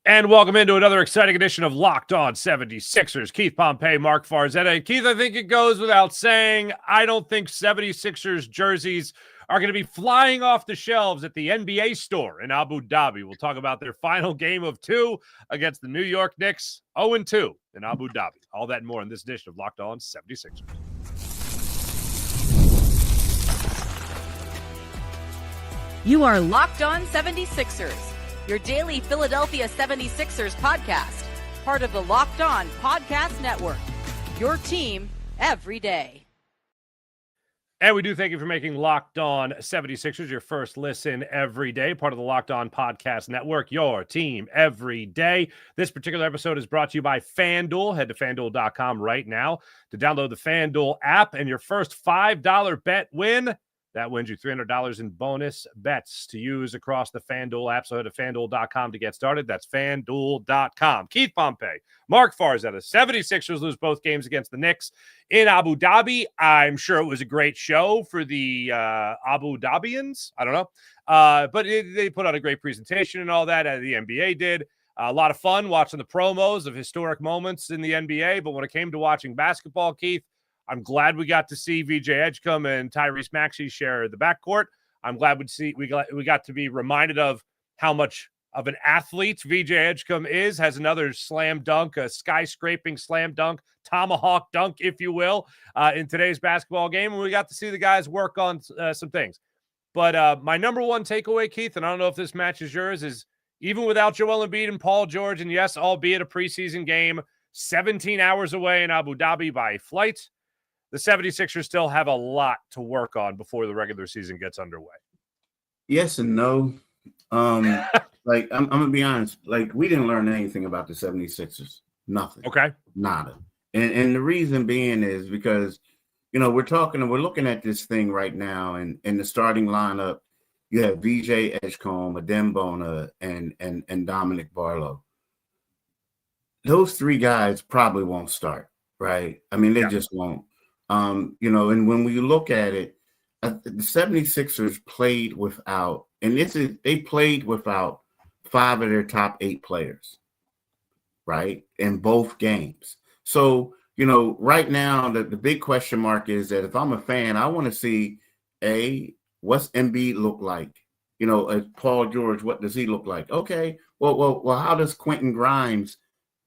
And welcome into another exciting edition of Locked On 76ers. Keith Pompey, Marc Farzetta. Keith, I think it goes without saying, I don't think 76ers jerseys are going to be flying off the shelves at the NBA store in Abu Dhabi. We'll talk about their final game of 2 against the New York Knicks, 0-2 in Abu Dhabi. All that and more in this edition of Locked On 76ers. You are Locked On 76ers, your daily Philadelphia 76ers podcast, part of the Locked On Podcast Network, your team every day. And we do thank you for making Locked On 76ers your first listen every day, part of the Locked On Podcast Network, your team every day. This particular episode is brought to you by FanDuel. Head to FanDuel.com right now to download the FanDuel app, and your first $5 bet win, that wins you $300 in bonus bets to use across the FanDuel app. So head to FanDuel.com to get started. That's FanDuel.com. Keith Pompey, Marc Farzetta. 76ers lose both games against the Knicks in Abu Dhabi. I'm sure it was a great show for the Abu Dhabians. I don't know. But they put out a great presentation and all that, as the NBA did. A lot of fun watching the promos of historic moments in the NBA. But when it came to watching basketball, Keith, I'm glad we got to see VJ Edgecombe and Tyrese Maxey share the backcourt. I'm glad we got to be reminded of how much of an athlete VJ Edgecombe is. Has another slam dunk, a skyscraping slam dunk, tomahawk dunk, if you will, in today's basketball game. And we got to see the guys work on some things. But my number one takeaway, Keith, and I don't know if this matches yours, is even without Joel Embiid and Paul George, and yes, albeit a preseason game, 17 hours away in Abu Dhabi by flight, the 76ers still have a lot to work on before the regular season gets underway. Yes and no. Like, I'm going to be honest. Like, we didn't learn anything about the 76ers. Nothing. Okay. Nada. And the reason being is because, we're looking at this thing right now, and in the starting lineup, you have VJ Edgecombe, Adem Bona, and Dominic Barlow. Those three guys probably won't start, right? I mean, they just won't. And when we look at it, the 76ers played without, they played without 5 of their top 8 players, right, in both games. So, right now, the big question mark is that if I'm a fan, I want to see, what's Embiid look like? As Paul George, what does he look like? Okay, well, how does Quentin Grimes,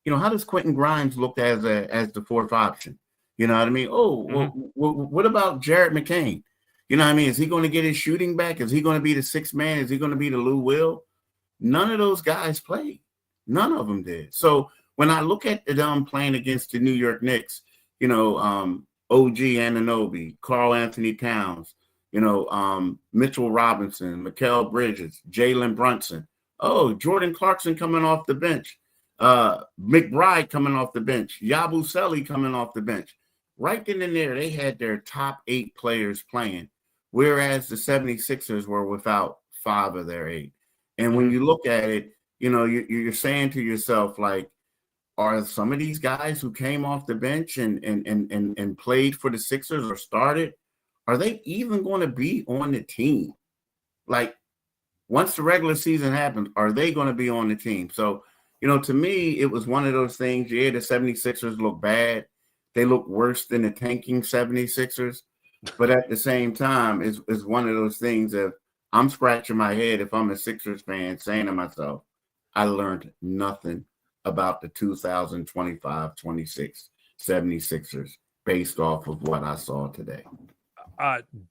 look as the fourth option? You know what I mean? What about Jared McCain? You know what I mean? Is he going to get his shooting back? Is he going to be the sixth man? Is he going to be the Lou Will? None of those guys played. None of them did. So when I look at them playing against the New York Knicks, OG Anunoby, Karl Anthony Towns, Mitchell Robinson, Mikal Bridges, Jalen Brunson. Jordan Clarkson coming off the bench. McBride coming off the bench. Yabusele coming off the bench. Right then and there, they had their top 8 players playing, whereas the 76ers were without 5 of their 8. And when you look at it, you're saying to yourself, like, are some of these guys who came off the bench and played for the Sixers or started, are they even going to be on the team? Like, once the regular season happens, are they going to be on the team? So, to me, it was one of those things. Yeah, the 76ers look bad. They look worse than the tanking 76ers. But at the same time, it's one of those things that I'm scratching my head if I'm a Sixers fan, saying to myself, I learned nothing about the 2025-26 76ers based off of what I saw today.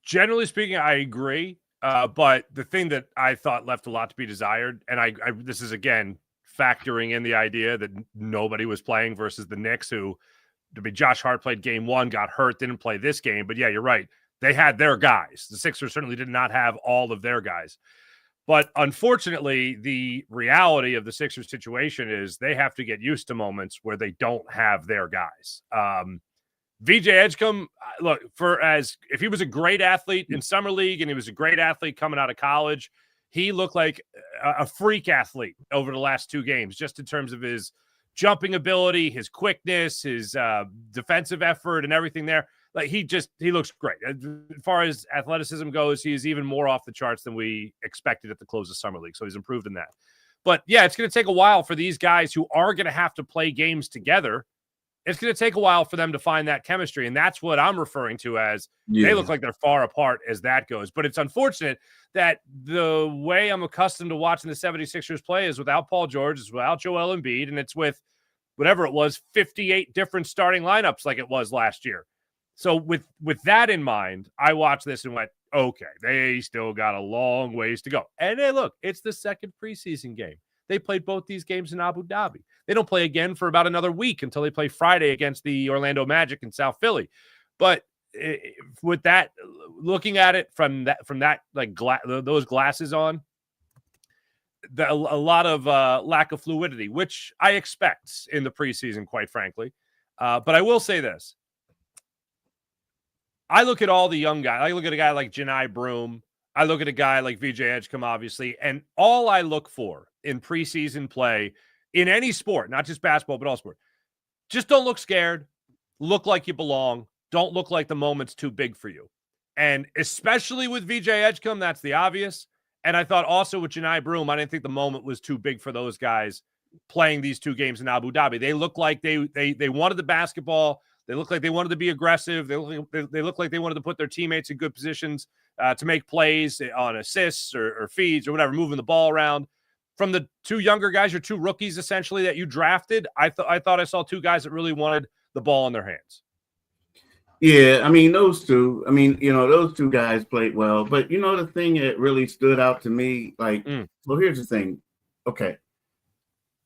Generally speaking, I agree. But the thing that I thought left a lot to be desired, and I this is, again, factoring in the idea that nobody was playing versus the Knicks, who, Josh Hart played game 1, got hurt, didn't play this game. But yeah, you're right. They had their guys. The Sixers certainly did not have all of their guys. But unfortunately, the reality of the Sixers situation is they have to get used to moments where they don't have their guys. VJ Edgecombe, look, if he was a great athlete in summer league and he was a great athlete coming out of college, he looked like a freak athlete over the last 2 games, just in terms of his jumping ability, his quickness, his defensive effort, and everything there. Like, he looks great. As far as athleticism goes, he is even more off the charts than we expected at the close of summer league. So he's improved in that. But yeah, it's going to take a while for these guys who are going to have to play games together. It's going to take a while for them to find that chemistry. And that's what I'm referring to as they look like they're far apart as that goes. But it's unfortunate that the way I'm accustomed to watching the 76ers play is without Paul George, is without Joel Embiid, and it's with whatever it was, 58 different starting lineups like it was last year. So with that in mind, I watched this and went, okay, they still got a long ways to go. And hey, look, it's the second preseason game. They played both these games in Abu Dhabi. They don't play again for about another week until they play Friday against the Orlando Magic in South Philly. But with that, looking at it from that like those glasses on, a lot of lack of fluidity, which I expect in the preseason, quite frankly. But I will say this. I look at all the young guys. I look at a guy like Janai Broom. I look at a guy like VJ Edgecombe, obviously. And all I look for in preseason play in any sport, not just basketball, but all sport, just don't look scared. Look like you belong. Don't look like the moment's too big for you. And especially with VJ Edgecombe, that's the obvious. And I thought also with Janai Broom, I didn't think the moment was too big for those guys playing these two games in Abu Dhabi. They look like they wanted the basketball. They look like they wanted to be aggressive. They look like they wanted to put their teammates in good positions to make plays on assists or feeds or whatever, moving the ball around. From the two younger guys, your two rookies essentially that you drafted, I thought I saw two guys that really wanted the ball in their hands. Yeah, I mean, those two. I mean, those two guys played well. But, the thing that really stood out to me, well, here's the thing. Okay.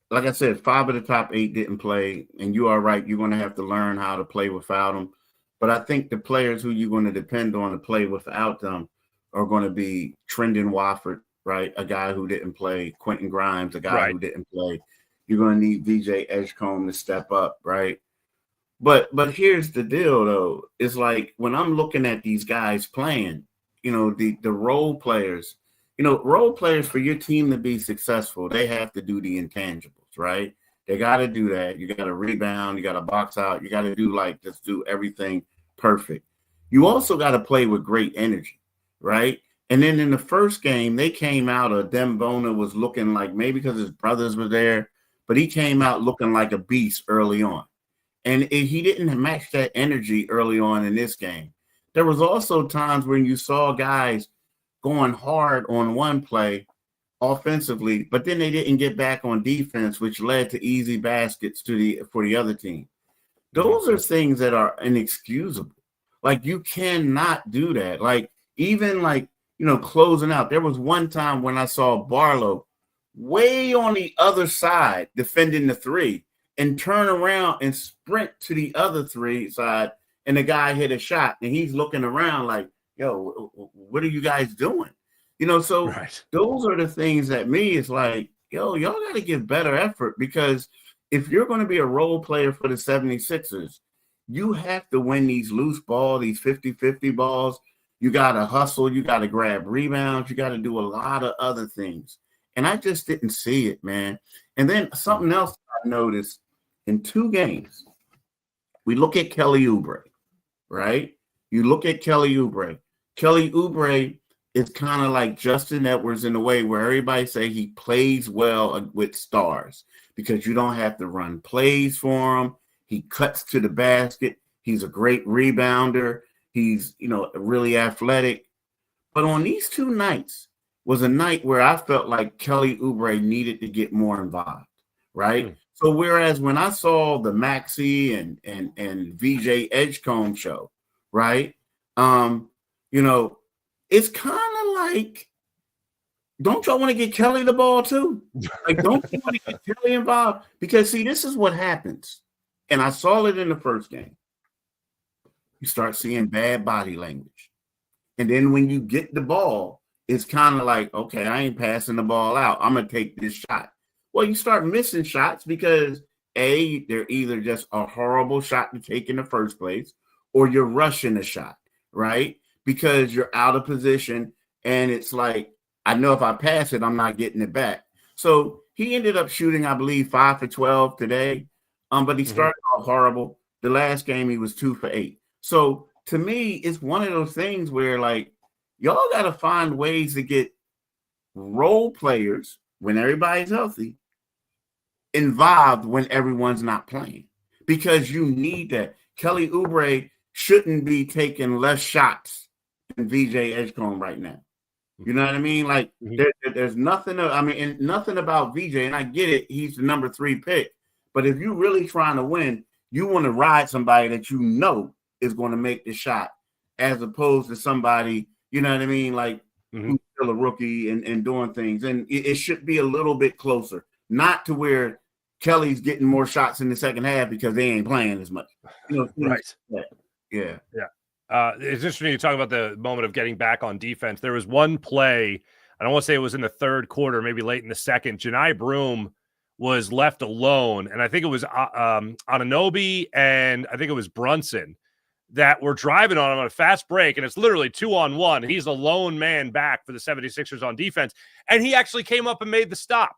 Like I said, 5 of the top 8 didn't play, and you are right. You're going to have to learn how to play without them. But I think the players who you're going to depend on to play without them are going to be Trendon Watford, right? A guy who didn't play. Quentin Grimes, a guy who didn't play. You're going to need VJ Edgecombe to step up, right? But here's the deal, though. It's like when I'm looking at these guys playing, the role players, role players for your team to be successful, they have to do the intangibles, right? They got to do that. You got to rebound. You got to box out. You got to just do everything perfect. You also got to play with great energy, right? And then in the first game, they came out, Dembona was looking like, maybe because his brothers were there, but he came out looking like a beast early on. And he didn't match that energy early on in this game. There was also times when you saw guys going hard on one play offensively, but then they didn't get back on defense, which led to easy baskets for the other team. Those are things that are inexcusable. Like, you cannot do that. Like, even closing out. There was one time when I saw Barlow way on the other side defending the three and turn around and sprint to the other three side, and the guy hit a shot, and he's looking around like, yo, what are you guys doing? So those are the things that me is like, yo, y'all got to give better effort, because if you're going to be a role player for the 76ers, you have to win these loose balls, these 50-50 balls. You got to hustle. You got to grab rebounds. You got to do a lot of other things. And I just didn't see it, man. And then something else I noticed in 2 games, we look at Kelly Oubre, right? You look at Kelly Oubre. Kelly Oubre is kind of like Justin Edwards in a way where everybody say he plays well with stars because you don't have to run plays for him. He cuts to the basket. He's a great rebounder. He's, really athletic. But on these 2 nights was a night where I felt like Kelly Oubre needed to get more involved, right? So whereas when I saw the Maxey and VJ Edgecombe show, right, it's kind of like, don't y'all want to get Kelly the ball too? Like, don't you want to get Kelly involved? Because, see, this is what happens. And I saw it in the first game. You start seeing bad body language. And then when you get the ball, it's kind of like, okay, I ain't passing the ball out. I'm going to take this shot. Well, you start missing shots because, A, they're either just a horrible shot to take in the first place, or you're rushing a shot, right? Because you're out of position, and it's like, I know if I pass it, I'm not getting it back. So he ended up shooting, I believe, 5 for 12 today, but he started off horrible. The last game, he was 2 for 8. So to me, it's one of those things where, like, y'all got to find ways to get role players when everybody's healthy, involved when everyone's not playing, because you need that. Kelly Oubre shouldn't be taking less shots than VJ Edgecombe right now. You know what I mean? Like there's nothing. And nothing about VJ, and I get it. He's the number 3 pick, but if you're really trying to win, you want to ride somebody that you know is going to make the shot, as opposed to somebody, you know what I mean, like who's still a rookie and doing things. And it should be a little bit closer, not to where Kelly's getting more shots in the second half because they ain't playing as much. You know, right? Yeah. It's interesting to talk about the moment of getting back on defense. There was one play, I don't want to say it was in the third quarter, maybe late in the second. Janai Broome was left alone, and I think it was Anunoby and I think it was Brunson that were driving on him on a fast break, and it's literally 2-on-1. He's a lone man back for the 76ers on defense, and he actually came up and made the stop.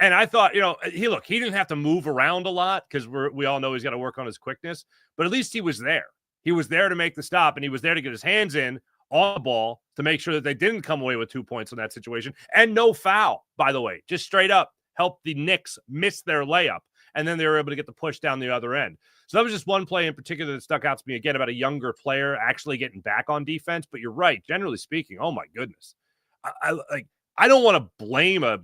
And I thought, he didn't have to move around a lot because we all know he's got to work on his quickness, but at least he was there. He was there to make the stop, and he was there to get his hands in on the ball to make sure that they didn't come away with 2 points in that situation. And no foul, by the way, just straight up helped the Knicks miss their layup. And then they were able to get the push down the other end. So that was just one play in particular that stuck out to me, again, about a younger player actually getting back on defense. But you're right. Generally speaking, oh, my goodness. I don't want to blame a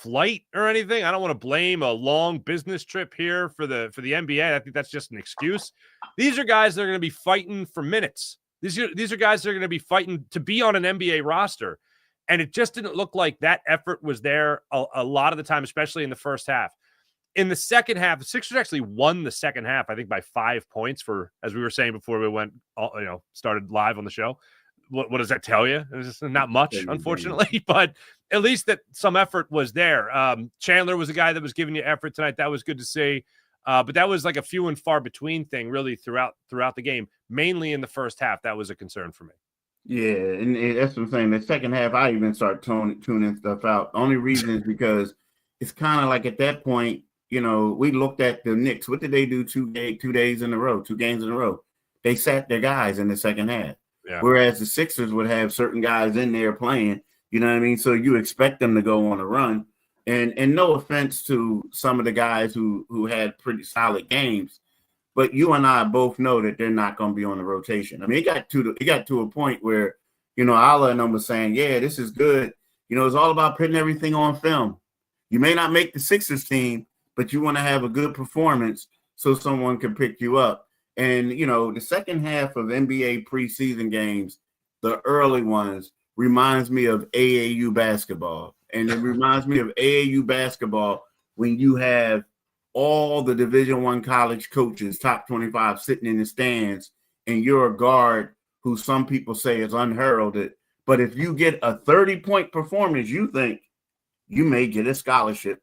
flight or anything. I don't want to blame a long business trip here for the NBA. I think that's just an excuse. These are guys that are going to be fighting for minutes. These are guys that are going to be fighting to be on an NBA roster. And it just didn't look like that effort was there a lot of the time, especially in the first half. In the second half, the Sixers actually won the second half, I think, by 5 points for, as we were saying before we started live on the show. What does that tell you? It's not much, unfortunately, but at least that some effort was there. Chandler was a guy that was giving you effort tonight. That was good to see. But that was like a few and far between thing, really, throughout the game, mainly in the first half. That was a concern for me. Yeah, and that's what I'm saying. The second half, I even start tuning stuff out. The only reason is because it's kind of like at that point, we looked at the Knicks. What did they do 2 games in a row? They sat their guys in the second half. Yeah. Whereas the Sixers would have certain guys in there playing, you know what I mean? So you expect them to go on a run. And no offense to some of the guys who had pretty solid games, but you and I both know that they're not going to be on the rotation. I mean, it got to a point where, Allah and them was saying, yeah, this is good. It's all about putting everything on film. You may not make the Sixers team, but you want to have a good performance so someone can pick you up. And, the second half of NBA preseason games, the early ones, reminds me of AAU basketball. And it reminds me of AAU basketball when you have all the Division I college coaches, top 25, sitting in the stands, and you're a guard who some people say is unheralded. But if you get a 30-point performance, you think you may get a scholarship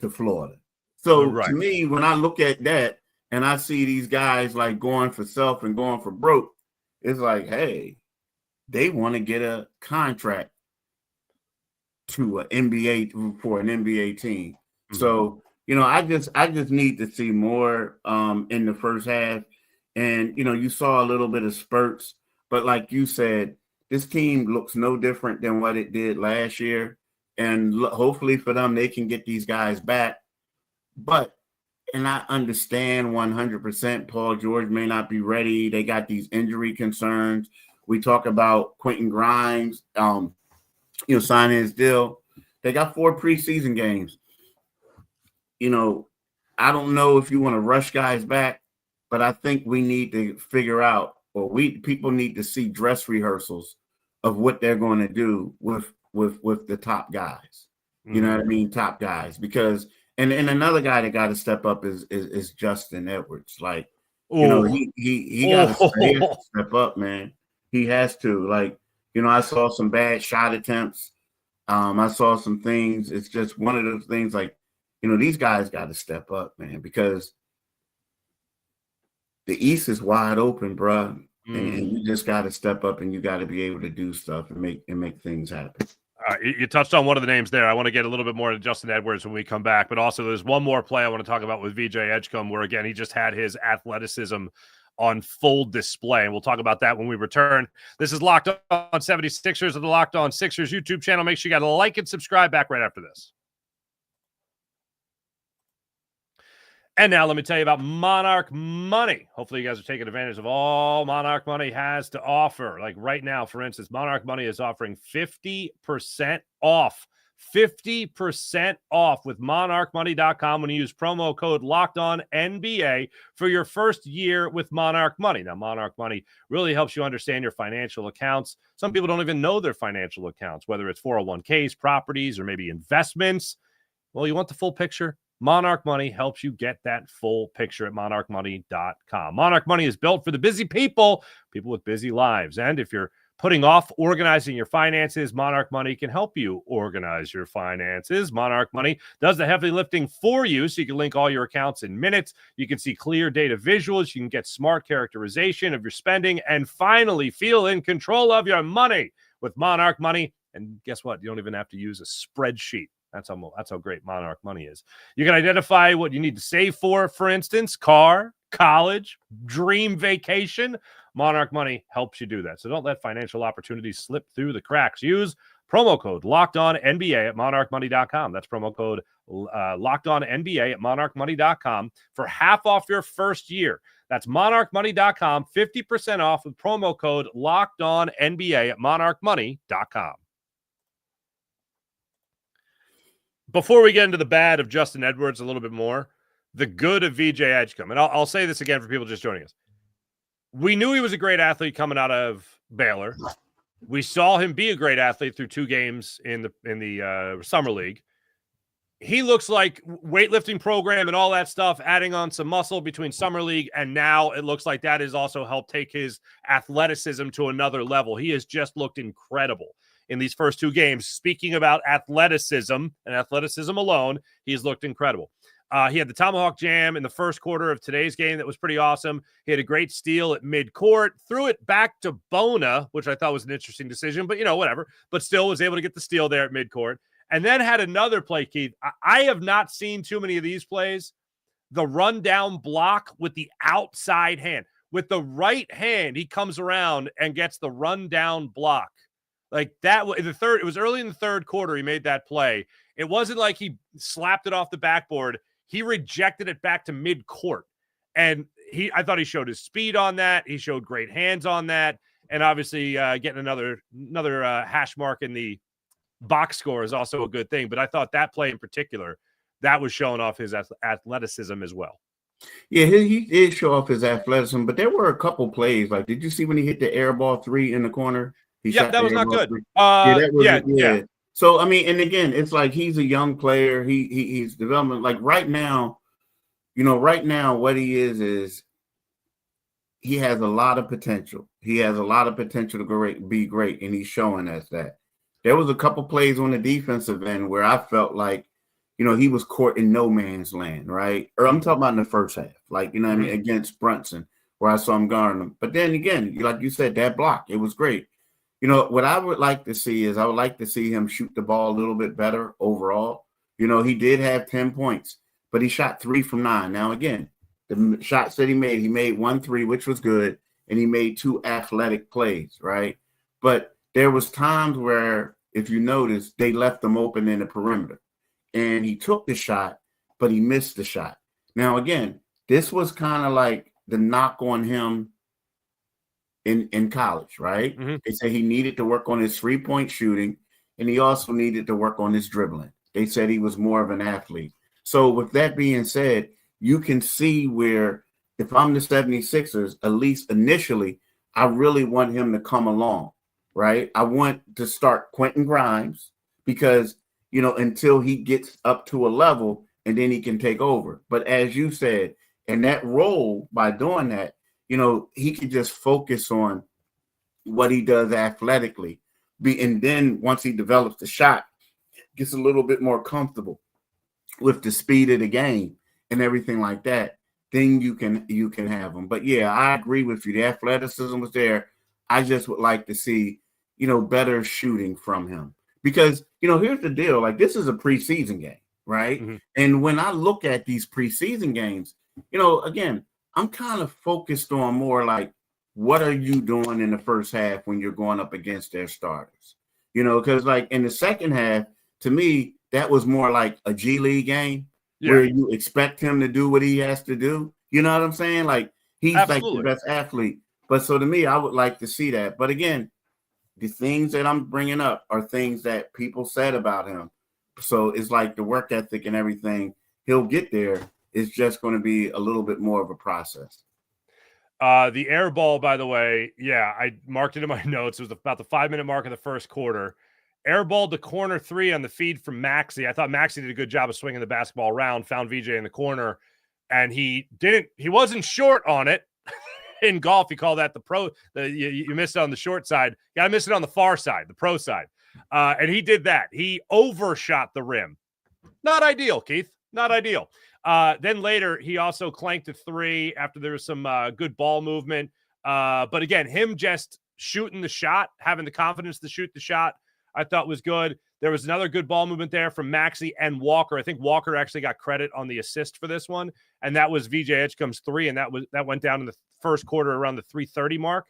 to Florida. So To me, when I look at that, and I see these guys like going for self and going for broke, it's like, hey, they want to get a contract to an NBA for an NBA team. Mm-hmm. So, I just need to see more in the first half. And, you saw a little bit of spurts, but like you said, this team looks no different than what it did last year. And hopefully for them, they can get these guys back. And I understand 100% Paul George may not be ready. They got these injury concerns. We talk about Quentin Grimes, signing his deal. They got 4 preseason games. I don't know if you want to rush guys back, but I think we need to figure out, people need to see dress rehearsals of what they're going to do with the top guys. You know what I mean? Top guys, because and another guy that got to step up is Justin Edwards. Like, he got to step up, man. He has to. Like, I saw some bad shot attempts. I saw some things. It's just one of those things like, these guys got to step up, man, because the East is wide open, bro. And you just got to step up and you got to be able to do stuff and make things happen. You touched on one of the names there. I want to get a little bit more into Justin Edwards when we come back, but also there's one more play I want to talk about with VJ Edgecombe, where again, he just had his athleticism on full display. And we'll talk about that when we return. This is Locked On 76ers of the Locked On Sixers YouTube channel. Make sure you got to like and subscribe. Back right after this. And now let me tell you about Monarch Money. Hopefully you guys are taking advantage of all Monarch Money has to offer. Like right now, for instance, Monarch Money is offering 50% off. 50% off with monarchmoney.com when you use promo code LOCKEDONNBA for your first year with Monarch Money. Now, Monarch Money really helps you understand your financial accounts. Some people don't even know their financial accounts, whether it's 401ks, properties, or maybe investments. Well, you want the full picture? Monarch Money helps you get that full picture at monarchmoney.com. Monarch Money is built for the busy people with busy lives. And if you're putting off organizing your finances, Monarch Money can help you organize your finances. Monarch Money does the heavy lifting for you, so you can link all your accounts in minutes. You can see clear data visuals. You can get smart characterization of your spending and finally feel in control of your money with Monarch Money. And guess what? You don't even have to use a spreadsheet. That's how great Monarch Money is. You can identify what you need to save for instance, car, college, dream vacation. Monarch Money helps you do that. So don't let financial opportunities slip through the cracks. Use promo code LOCKEDONNBA at monarchmoney.com. That's promo code LOCKEDONNBA at monarchmoney.com for half off your first year. That's monarchmoney.com, 50% off with promo code LOCKEDONNBA at monarchmoney.com. Before we get into the bad of Justin Edwards a little bit more, the good of VJ Edgecombe, and I'll say this again for people just joining us. We knew he was a great athlete coming out of Baylor. We saw him be a great athlete through 2 games in the summer league. He looks like weightlifting program and all that stuff, adding on some muscle between summer league and now it looks like that has also helped take his athleticism to another level. He has just looked incredible in these first 2 games. Speaking about athleticism and athleticism alone, he's looked incredible. He had the tomahawk jam in the first quarter of today's game that was pretty awesome. He had a great steal at midcourt, threw it back to Bona, which I thought was an interesting decision, but whatever. But still was able to get the steal there at midcourt. And then had another play, Keith. I have not seen too many of these plays. The rundown block with the outside hand. With the right hand, he comes around and gets the rundown block. Like that, it was early in the third quarter he made that play. It wasn't like he slapped it off the backboard. He rejected it back to midcourt. And I thought he showed his speed on that. He showed great hands on that. And obviously getting another hash mark in the box score is also a good thing. But I thought that play in particular, that was showing off his athleticism as well. Yeah, he did show off his athleticism, but there were a couple plays. Like, did you see when he hit the air ball 3 in the corner? That was not good. Yeah. So, I mean, and again, it's like he's a young player. He's developing. Like right now, what he is he has a lot of potential. He has a lot of potential to be great, and he's showing us that. There was a couple plays on the defensive end where I felt like, he was caught in no man's land, right? Or I'm talking about in the first half, like, what I mean, against Brunson, where I saw him guarding him. But then again, like you said, that block, it was great. What I would like to see is I would like to see him shoot the ball a little bit better overall. He did have 10 points, but he shot 3 from 9. Now, again, the shots that he made 1 3, which was good, and he made 2 athletic plays, right? But there was times where, if you notice, they left him open in the perimeter. And he took the shot, but he missed the shot. Now, again, this was kind of like the knock on him in college, right? Mm-hmm. They said he needed to work on his 3-point shooting, and he also needed to work on his dribbling. They said he was more of an athlete. So with that being said, you can see where if I'm the 76ers, at least initially, I really want him to come along, right? I want to start Quentin Grimes because, until he gets up to a level and then he can take over. But as you said, in that role, by doing that, he can just focus on what he does athletically. And then once he develops the shot, gets a little bit more comfortable with the speed of the game and everything like that, then you can have him. But yeah, I agree with you. The athleticism was there. I just would like to see, better shooting from him. Because, here's the deal. Like, this is a preseason game, right? Mm-hmm. And when I look at these preseason games, again, I'm kind of focused on more like, what are you doing in the first half when you're going up against their starters? Because like in the second half, to me, that was more like a G League game where you expect him to do what he has to do. You know what I'm saying? Like he's Absolutely. like the best athlete. But so to me, I would like to see that. But again, the things that I'm bringing up are things that people said about him. So it's like the work ethic and everything. He'll get there. It's just going to be a little bit more of a process. The air ball, by the way, I marked it in my notes. It was about the 5-minute mark of the first quarter. Air ball to corner 3 on the feed from Maxey. I thought Maxey did a good job of swinging the basketball around, found VJ in the corner, and he wasn't short on it. In golf, you call that you missed it on the short side. You got to miss it on the far side, the pro side. And he did that. He overshot the rim. Not ideal, Keith. Not ideal. Then later, he also clanked a 3 after there was some good ball movement. But again, him just shooting the shot, having the confidence to shoot the shot, I thought was good. There was another good ball movement there from Maxey and Walker. I think Walker actually got credit on the assist for this one, and that was VJ Edgecombe's 3, and that went down in the first quarter around the 3:30 mark.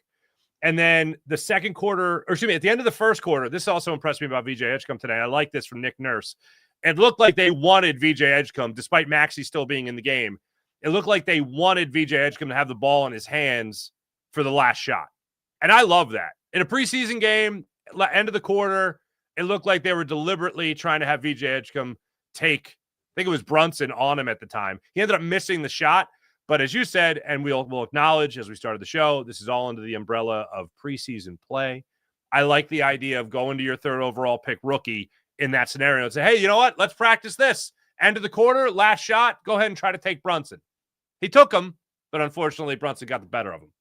And then the second quarter, or excuse me, at the end of the first quarter, this also impressed me about VJ Edgecombe today. I like this from Nick Nurse. It looked like they wanted VJ Edgecombe, despite Maxey still being in the game. It looked like they wanted VJ Edgecombe to have the ball in his hands for the last shot. And I love that. In a preseason game, end of the quarter, it looked like they were deliberately trying to have VJ Edgecombe take, I think it was Brunson on him at the time. He ended up missing the shot. But as you said, and we'll acknowledge as we started the show, this is all under the umbrella of preseason play. I like the idea of going to your 3rd overall pick rookie in that scenario and say, hey, you know what? Let's practice this. End of the quarter, last shot, go ahead and try to take Brunson. He took him, but unfortunately Brunson got the better of him.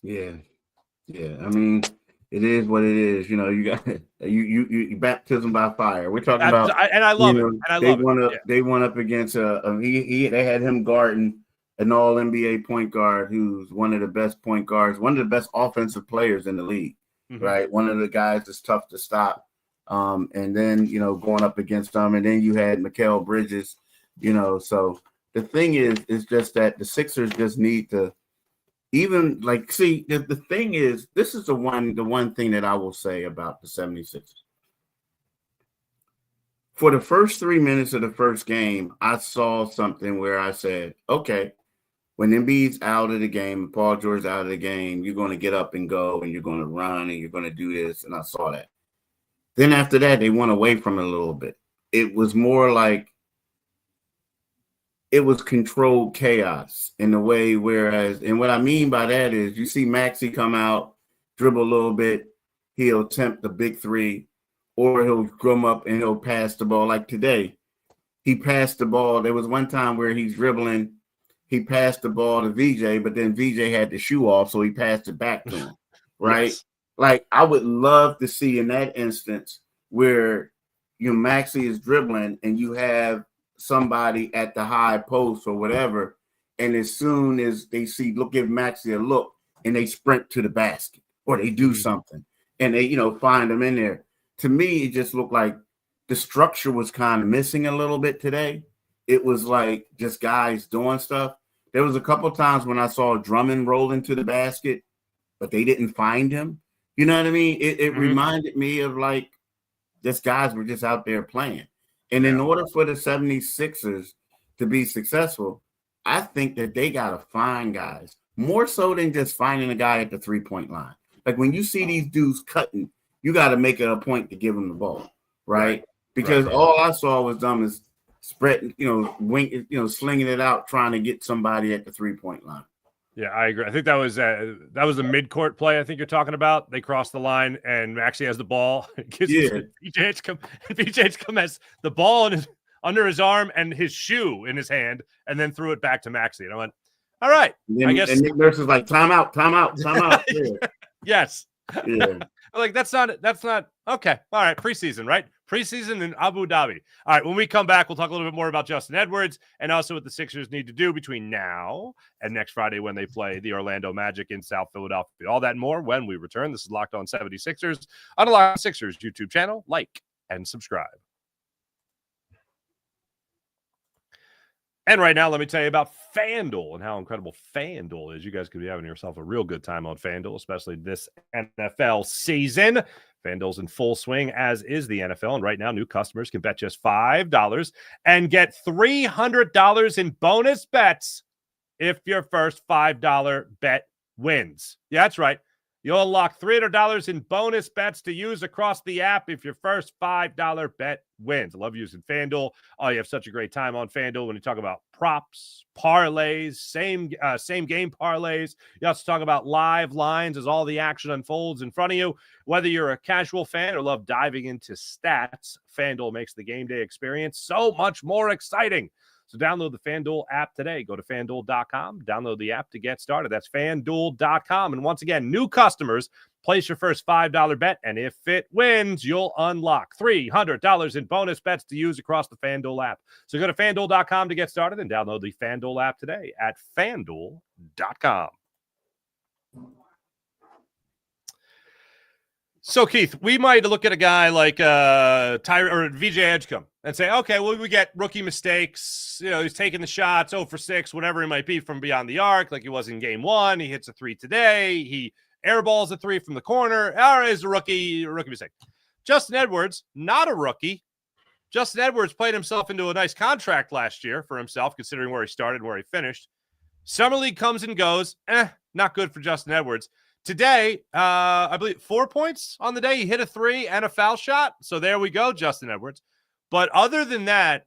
Yeah. I mean, it is what it is. You got you baptism by fire. We're talking about, and I love it. And I love it. They went up against they had him guarding an all NBA point guard who's one of the best point guards, one of the best offensive players in the league, right? One of the guys that's tough to stop. And then going up against them, and then you had Mikal Bridges. So the thing is just that the Sixers just need to. Even like, see, the thing is, this is the one thing that I will say about the 76ers. For the first 3 minutes of the first game, I saw something where I said, okay, when Embiid's out of the game, Paul George's out of the game, you're going to get up and go, and you're going to run, and you're going to do this, and I saw that. Then after that, they went away from it a little bit. It was more like, it was controlled chaos in a way, and what I mean by that is you see Maxey come out, dribble a little bit, he'll attempt the big 3, or he'll come up and he'll pass the ball. Like today, he passed the ball. There was one time where he's dribbling, he passed the ball to VJ, but then VJ had the shoe off, so he passed it back to him, right? Yes. Like, I would love to see in that instance where Maxey is dribbling and you have somebody at the high post or whatever, and as soon as they give Maxey a look, and they sprint to the basket or they do something, and they find them in there. To me, it just looked like the structure was kind of missing a little bit today. It was like just guys doing stuff. There was a couple of times when I saw Drummond roll into the basket, but they didn't find him. You know what I mean? It reminded me of like just guys were just out there playing. And in order for the 76ers to be successful, I think that they got to find guys more so than just finding a guy at the 3-point line. Like when you see these dudes cutting, you got to make it a point to give them the ball, right? Because all I saw was them is spreading, slinging it out, trying to get somebody at the 3-point line. Yeah, I agree. I think that was a mid-court play. I think you're talking about. They crossed the line, and Maxey has the ball. VJ Edgecombe has the ball under his arm and his shoe in his hand, and then threw it back to Maxey. And I went, "All right." I guess. And Nick Nurse is like, "Time out." Yeah. Yes. Yeah. Like that's not okay. All right, preseason, right? Preseason in Abu Dhabi. All right, when we come back, we'll talk a little bit more about Justin Edwards and also what the Sixers need to do between now and next Friday when they play the Orlando Magic in South Philadelphia. All that and more when we return. This is Locked On 76ers on the Locked On Sixers YouTube channel. Like and subscribe. And right now, let me tell you about FanDuel and how incredible FanDuel is. You guys could be having yourself a real good time on FanDuel, especially this NFL season. FanDuel's in full swing, as is the NFL. And right now, new customers can bet just $5 and get $300 in bonus bets if your first $5 bet wins. Yeah, that's right. You'll unlock $300 in bonus bets to use across the app if your first $5 bet wins. I love using FanDuel. Oh, you have such a great time on FanDuel when you talk about props, parlays, same game parlays. You also talk about live lines as all the action unfolds in front of you. Whether you're a casual fan or love diving into stats, FanDuel makes the game day experience so much more exciting. So download the FanDuel app today. Go to FanDuel.com. Download the app to get started. That's FanDuel.com. And once again, new customers, place your first $5 bet, and if it wins, you'll unlock $300 in bonus bets to use across the FanDuel app. So go to FanDuel.com to get started and download the FanDuel app today at FanDuel.com. So, Keith, we might look at a guy like VJ Edgecombe and say, okay, well, we get rookie mistakes. You know, he's taking the shots 0 for 6, whatever it might be from beyond the arc, like he was in game 1. He hits a 3 today. He airballs a 3 from the corner. All right, is a rookie mistake. Justin Edwards, not a rookie. Justin Edwards played himself into a nice contract last year for himself, considering where he started and where he finished. Summer League comes and goes. Not good for Justin Edwards. Today, I believe 4 points on the day. He hit a 3 and a foul shot. So there we go, Justin Edwards. But other than that,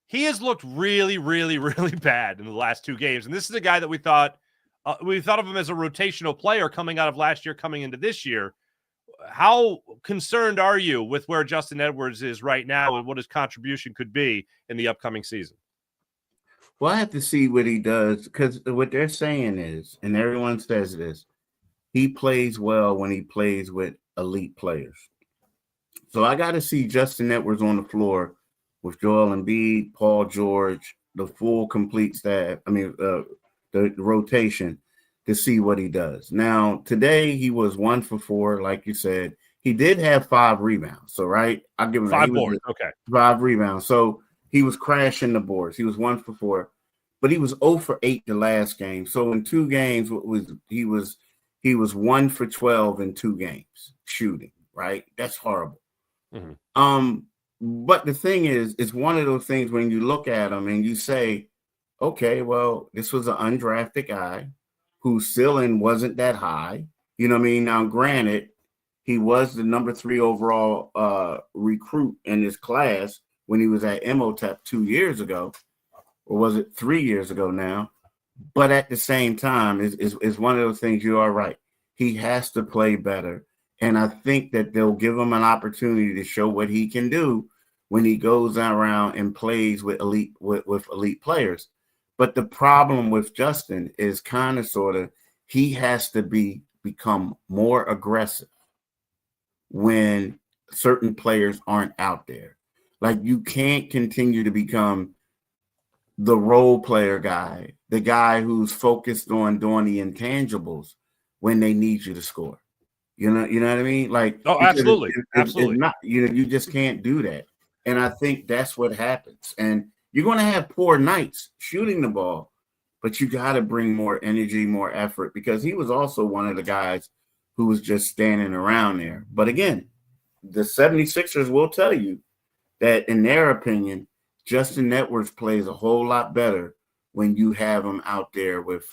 he has looked really, really, really bad in the last 2 games. And this is a guy that we thought of him as a rotational player coming out of last year, coming into this year. How concerned are you with where Justin Edwards is right now and what his contribution could be in the upcoming season? Well, I have to see what he does, because what they're saying is, and everyone says this, he plays well when he plays with elite players. So I got to see Justin Edwards on the floor with Joel Embiid, Paul George, the full complete staff, the rotation, to see what he does. Now, today he was 1 for 4, like you said. He did have 5 rebounds. So, right, I'll give him 5 boards. Okay. 5 rebounds. So he was crashing the boards. He was 1 for 4, but he was 0 for 8 the last game. So in 2 games, he was 1 for 12 in 2 games shooting. Right, that's horrible. Mm-hmm. But the thing is, it's one of those things when you look at him and you say, okay, well, this was an undrafted guy whose ceiling wasn't that high. You know what I mean? Now, granted, he was the number 3 overall recruit in his class when he was at Emotep 2 years ago, or was it 3 years ago now? But at the same time, is one of those things. You are right. He has to play better. And I think that they'll give him an opportunity to show what he can do when he goes around and plays with elite players. But the problem with Justin is kind of sort of he has to become more aggressive when certain players aren't out there. Like, you can't continue to become the role player guy, the guy who's focused on doing the intangibles when they need you to score. You know what I mean? Like, oh, absolutely. Absolutely. It's not, you just can't do that. And I think that's what happens. And you're going to have poor nights shooting the ball, but you got to bring more energy, more effort, because he was also one of the guys who was just standing around there. But again, the 76ers will tell you that, in their opinion, Justin Edwards plays a whole lot better when you have him out there with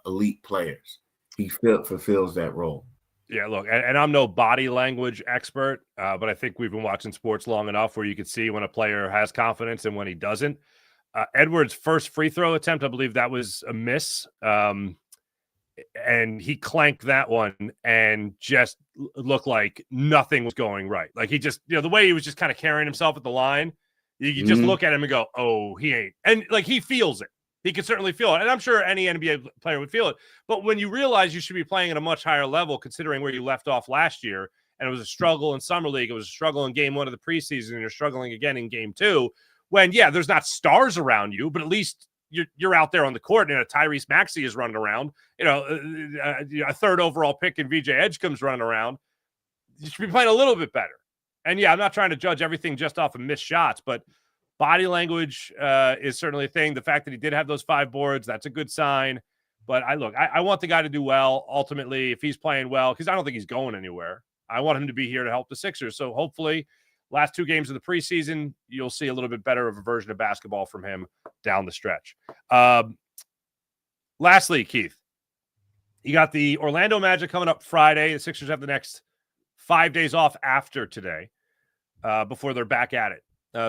elite players. He fulfills that role. Yeah, look, and I'm no body language expert, but I think we've been watching sports long enough where you can see when a player has confidence and when he doesn't. Edwards' first free throw attempt, I believe that was a miss, and he clanked that one and just looked like nothing was going right. Like, he just, the way he was just kind of carrying himself at the line, you just look at him and go, oh, he ain't. And, like, he feels it. He can certainly feel it. And I'm sure any NBA player would feel it. But when you realize you should be playing at a much higher level, considering where you left off last year, and it was a struggle in Summer League, it was a struggle in game 1 of the preseason, and you're struggling again in game 2, when, yeah, there's not stars around you, but at least you're out there on the court, and Tyrese Maxey is running around. A 3rd overall pick in VJ Edgecombe's running around. You should be playing a little bit better. And, yeah, I'm not trying to judge everything just off of missed shots, but Body language is certainly a thing. The fact that he did have those 5 boards, that's a good sign. But I want the guy to do well ultimately if he's playing well, because I don't think he's going anywhere. I want him to be here to help the Sixers. So hopefully last 2 games of the preseason, you'll see a little bit better of a version of basketball from him down the stretch. Lastly, Keith, you got the Orlando Magic coming up Friday. The Sixers have the next 5 days off after today before they're back at it.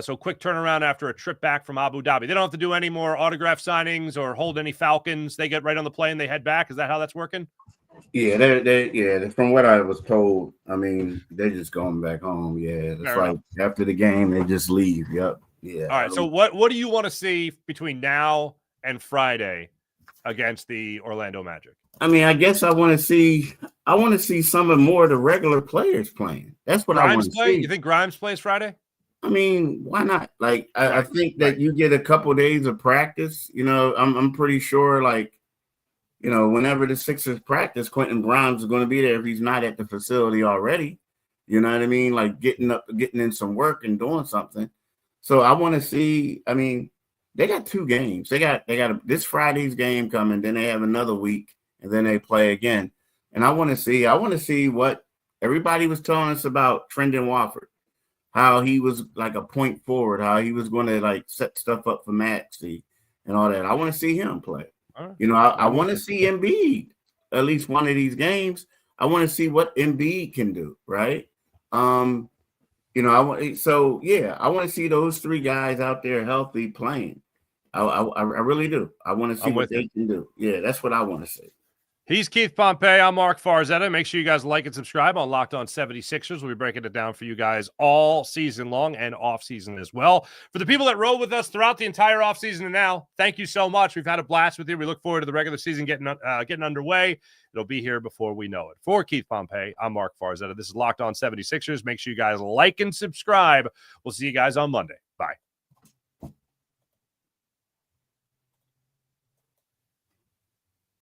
So quick turnaround after a trip back from Abu Dhabi. They don't have to do any more autograph signings or hold any Falcons. They get right on the plane. They head back. Is that how that's working? Yeah, they're from what I was told. I mean, they're just going back home. Yeah, it's like after the game, they just leave. Yep. Yeah. All right. So what do you want to see between now and Friday against the Orlando Magic? I mean, I guess I want to see some of more of the regular players playing. That's what I want to see. You think Grimes plays Friday? I mean, why not? Like, I think that you get a couple days of practice. You know, I'm pretty sure, like, you know, whenever the Sixers practice, Quentin Grimes is going to be there if he's not at the facility already. You know what I mean? Like getting in some work and doing something. So I want to see. I mean, they got 2 games. They got this Friday's game coming. Then they have another week, and then they play again. And I want to see what everybody was telling us about Trendon Watford. How he was like a point forward, how he was going to like set stuff up for Maxey and all that. I want to see him play. Right. You know, I want to see Embiid at least one of these games. I want to see what Embiid can do, right? You know, I want to see those 3 guys out there healthy playing. I really do. I want to see what they can do. Yeah, that's what I want to see. He's Keith Pompey. I'm Marc Farzetta. Make sure you guys like and subscribe on Locked On 76ers. We'll be breaking it down for you guys all season long and off season as well. For the people that rode with us throughout the entire off season and now, thank you so much. We've had a blast with you. We look forward to the regular season getting underway. It'll be here before we know it. For Keith Pompey, I'm Marc Farzetta. This is Locked On 76ers. Make sure you guys like and subscribe. We'll see you guys on Monday.